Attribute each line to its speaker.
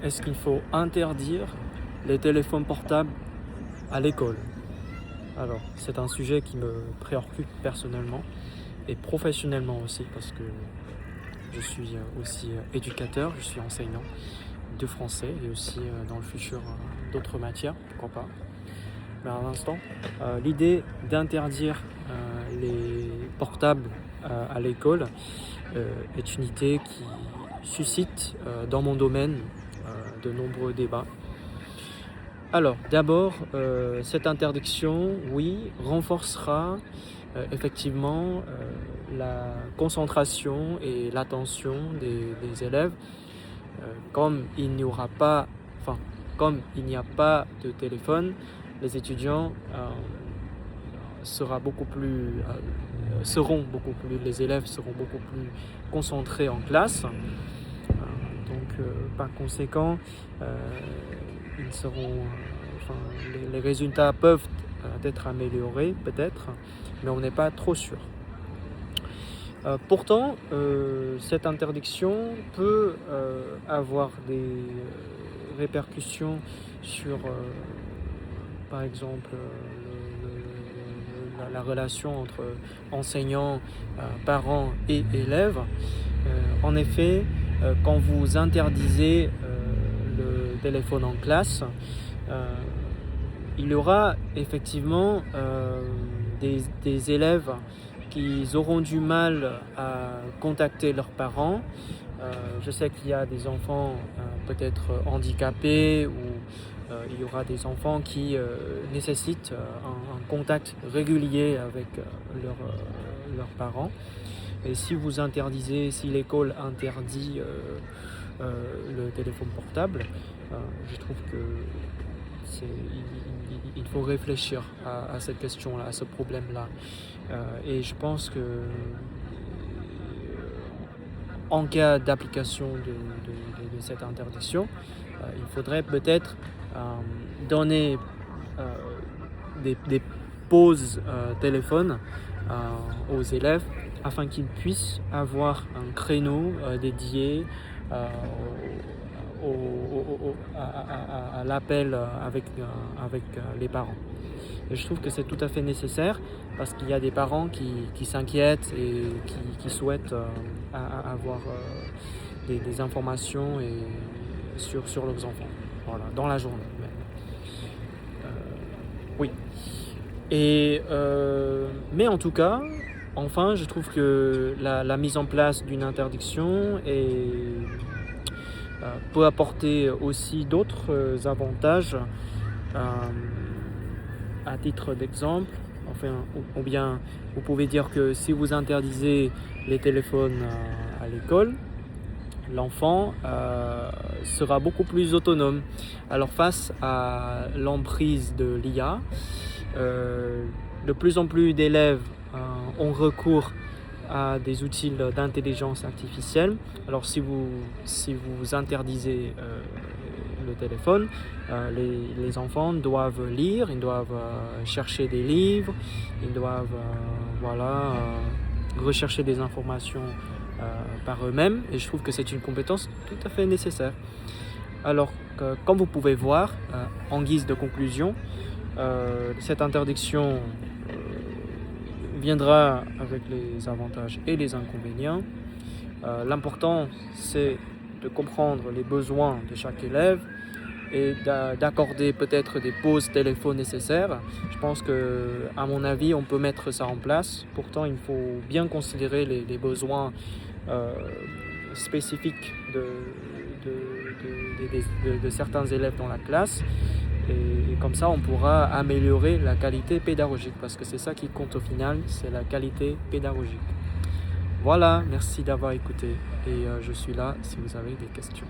Speaker 1: est-ce qu'il faut interdire les téléphones portables à l'école? Alors, c'est un sujet qui me préoccupe personnellement et professionnellement aussi parce que je suis aussi éducateur, je suis enseignant de français et aussi dans le futur d'autres matières, pourquoi pas. Mais à l'instant, l'idée d'interdire les portables à l'école est une idée qui suscite dans mon domaine de nombreux débats. Alors, d'abord, cette interdiction, oui, renforcera effectivement la concentration et l'attention des élèves. Comme il n'y aura pas, comme il n'y a pas de téléphone, les étudiants les élèves seront beaucoup plus concentrés en classe. Par conséquent, ils seront, les résultats peuvent être améliorés peut-être, mais on n'est pas trop sûr. Pourtant, cette interdiction peut avoir des répercussions sur, par exemple, la relation entre enseignants, parents et élèves. En effet, quand vous interdisez le téléphone en classe, il y aura effectivement des élèves qui auront du mal à contacter leurs parents. Je sais qu'il y a des enfants peut-être handicapés ou il y aura des enfants qui nécessitent un contact régulier avec leurs parents. Et si l'école interdit le téléphone portable, je trouve qu'il faut réfléchir à cette question-là, à ce problème-là. Et je pense que en cas d'application de cette interdiction, il faudrait peut-être donner des pauses téléphone aux élèves afin qu'ils puissent avoir un créneau dédié à l'appel avec les parents. Et je trouve que c'est tout à fait nécessaire parce qu'il y a des parents qui s'inquiètent et qui souhaitent avoir des informations sur leurs enfants, voilà, dans la journée même. Oui. Mais en tout cas, enfin, je trouve que la mise en place d'une interdiction peut apporter aussi d'autres avantages. À titre d'exemple, ou bien vous pouvez dire que si vous interdisez les téléphones à l'école, l'enfant sera beaucoup plus autonome. Alors face à l'emprise de l'IA, de plus en plus d'élèves ont recours à des outils d'intelligence artificielle. Alors si vous interdisez le téléphone, les enfants doivent lire, ils doivent chercher des livres, ils doivent rechercher des informations par eux-mêmes, et je trouve que c'est une compétence tout à fait nécessaire. Alors, comme vous pouvez voir, en guise de conclusion, cette interdiction viendra avec les avantages et les inconvénients. L'important, c'est de comprendre les besoins de chaque élève et d'accorder peut-être des pauses téléphone nécessaires. Je pense que, à mon avis, on peut mettre ça en place. Pourtant, il faut bien considérer les besoins spécifiques de certains élèves dans la classe. Et comme ça, on pourra améliorer la qualité pédagogique, parce que c'est ça qui compte au final, c'est la qualité pédagogique. Voilà, merci d'avoir écouté et je suis là si vous avez des questions.